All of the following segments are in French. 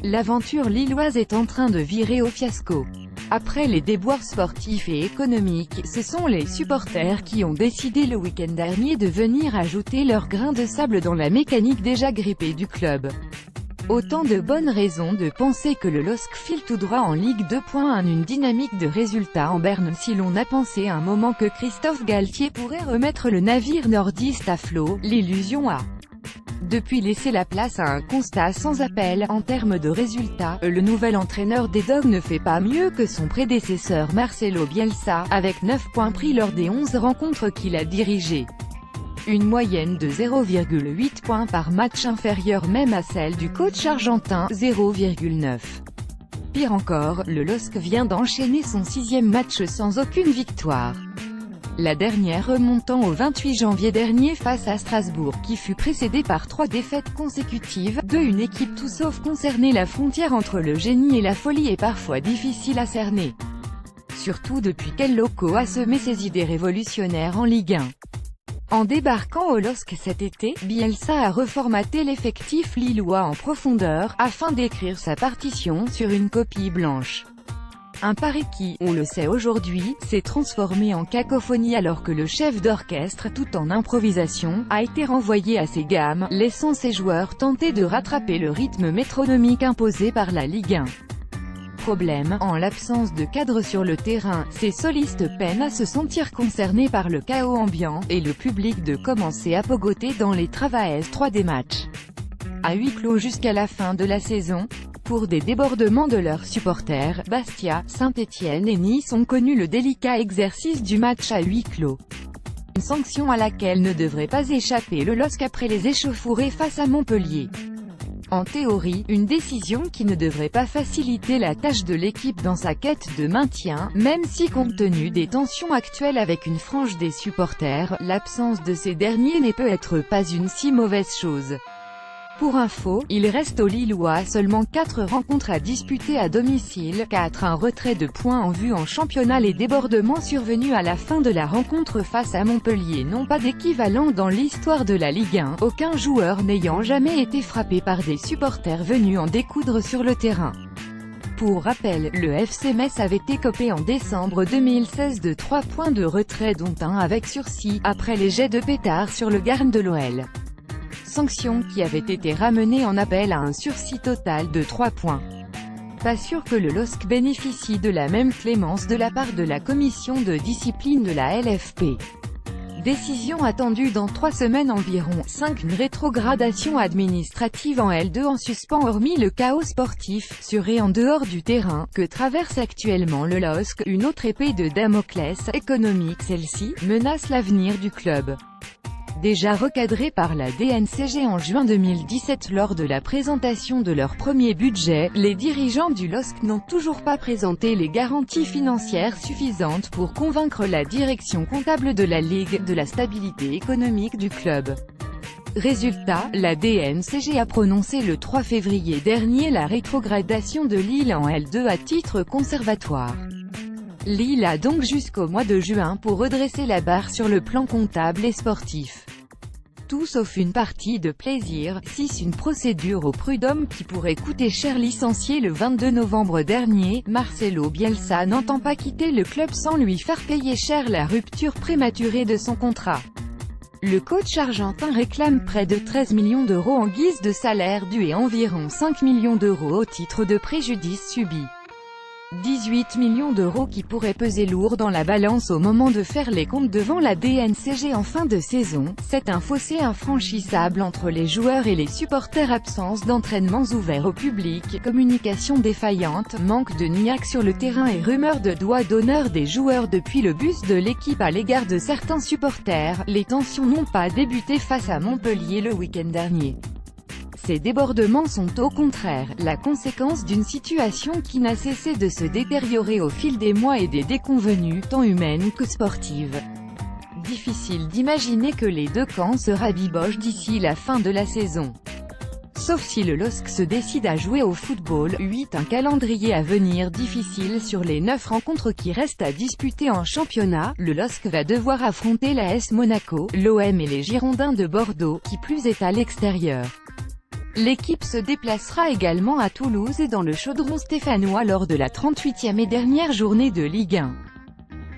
L'aventure lilloise est en train de virer au fiasco. Après les déboires sportifs et économiques, ce sont les supporters qui ont décidé le week-end dernier de venir ajouter leur grain de sable dans la mécanique déjà grippée du club. Autant de bonnes raisons de penser que le LOSC file tout droit en Ligue 2. Une dynamique de résultats en berne si l'on a pensé un moment que Christophe Galtier pourrait remettre le navire nordiste à flot, l'illusion a depuis laissé la place à un constat sans appel. En termes de résultats, le nouvel entraîneur des Dogs ne fait pas mieux que son prédécesseur Marcelo Bielsa, avec 9 points pris lors des 11 rencontres qu'il a dirigées. Une moyenne de 0,8 points par match, inférieure même à celle du coach argentin, 0,9. Pire encore, le LOSC vient d'enchaîner son 6e match sans aucune victoire. La dernière remontant au 28 janvier dernier face à Strasbourg, qui fut précédée par 3 défaites consécutives, de une équipe tout sauf concernée. La frontière entre le génie et la folie est parfois difficile à cerner. Surtout depuis qu'El Loco a semé ses idées révolutionnaires en Ligue 1. En débarquant au LOSC cet été, Bielsa a reformaté l'effectif lillois en profondeur, afin d'écrire sa partition sur une copie blanche. Un pari qui, on le sait aujourd'hui, s'est transformé en cacophonie alors que le chef d'orchestre, tout en improvisation, a été renvoyé à ses gammes, laissant ses joueurs tenter de rattraper le rythme métronomique imposé par la Ligue 1. Problème, en l'absence de cadre sur le terrain, ces solistes peinent à se sentir concernés par le chaos ambiant, et le public de commencer à pogoter dans les travails 3 des matchs. À huis clos jusqu'à la fin de la saison. Pour des débordements de leurs supporters, Bastia, Saint-Étienne et Nice ont connu le délicat exercice du match à huis clos. Une sanction à laquelle ne devrait pas échapper le LOSC après les échauffourées face à Montpellier. En théorie, une décision qui ne devrait pas faciliter la tâche de l'équipe dans sa quête de maintien, même si compte tenu des tensions actuelles avec une frange des supporters, l'absence de ces derniers n'est peut-être pas une si mauvaise chose. Pour info, il reste aux Lillois seulement 4 rencontres à disputer à domicile, 4 un retrait de points en vue en championnat. Les débordements survenus à la fin de la rencontre face à Montpellier n'ont pas d'équivalent dans l'histoire de la Ligue 1, aucun joueur n'ayant jamais été frappé par des supporters venus en découdre sur le terrain. Pour rappel, le FC Metz avait écopé en décembre 2016 de 3 points de retrait dont un avec sursis, après les jets de pétards sur le garn de l'OL. Sanction qui avait été ramenée en appel à un sursis total de 3 points. Pas sûr que le LOSC bénéficie de la même clémence de la part de la commission de discipline de la LFP. Décision attendue dans 3 semaines environ. 5 Une rétrogradation administrative en L2 en suspens. Hormis le chaos sportif, sur et en dehors du terrain, que traverse actuellement le LOSC, une autre épée de Damoclès, économique celle-ci, menace l'avenir du club. Déjà recadré par la DNCG en juin 2017 lors de la présentation de leur premier budget, les dirigeants du LOSC n'ont toujours pas présenté les garanties financières suffisantes pour convaincre la direction comptable de la Ligue de la stabilité économique du club. Résultat, la DNCG a prononcé le 3 février dernier la rétrogradation de Lille en L2 à titre conservatoire. Lille a donc jusqu'au mois de juin pour redresser la barre sur le plan comptable et sportif. Tout sauf une partie de plaisir. 6 Une procédure au prud'homme qui pourrait coûter cher. Licencié le 22 novembre dernier, Marcelo Bielsa n'entend pas quitter le club sans lui faire payer cher la rupture prématurée de son contrat. Le coach argentin réclame près de 13 millions d'euros en guise de salaire dû et environ 5 millions d'euros au titre de préjudice subi. 18 millions d'euros qui pourraient peser lourd dans la balance au moment de faire les comptes devant la DNCG en fin de saison. C'est un fossé infranchissable entre les joueurs et les supporters. Absence d'entraînements ouverts au public, communication défaillante, manque de niaque sur le terrain et rumeurs de doigts d'honneur des joueurs depuis le bus de l'équipe à l'égard de certains supporters. Les tensions n'ont pas débuté face à Montpellier le week-end dernier. Ces débordements sont au contraire la conséquence d'une situation qui n'a cessé de se détériorer au fil des mois et des déconvenues, tant humaines que sportives. Difficile d'imaginer que les deux camps se rabibochent d'ici la fin de la saison. Sauf si le LOSC se décide à jouer au football. 8 Un calendrier à venir difficile sur les 9 rencontres qui restent à disputer en championnat. Le LOSC va devoir affronter l'AS Monaco, l'OM et les Girondins de Bordeaux, qui plus est à l'extérieur. L'équipe se déplacera également à Toulouse et dans le chaudron stéphanois lors de la 38e et dernière journée de Ligue 1.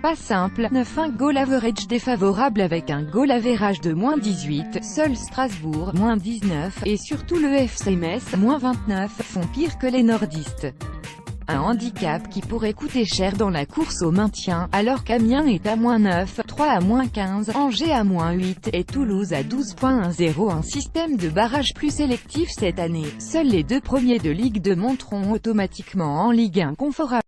Pas simple, 9-1 goal average défavorable avec un goal average de -18, seul Strasbourg, -19, et surtout le FC Metz, -29, font pire que les nordistes. Un handicap qui pourrait coûter cher dans la course au maintien, alors qu'Amiens est à -9, Troyes à -15, Angers à -8, et Toulouse à 12.10. Un système de barrage plus sélectif cette année. Seuls les deux premiers de Ligue 2 monteront automatiquement en Ligue 1 confortablement.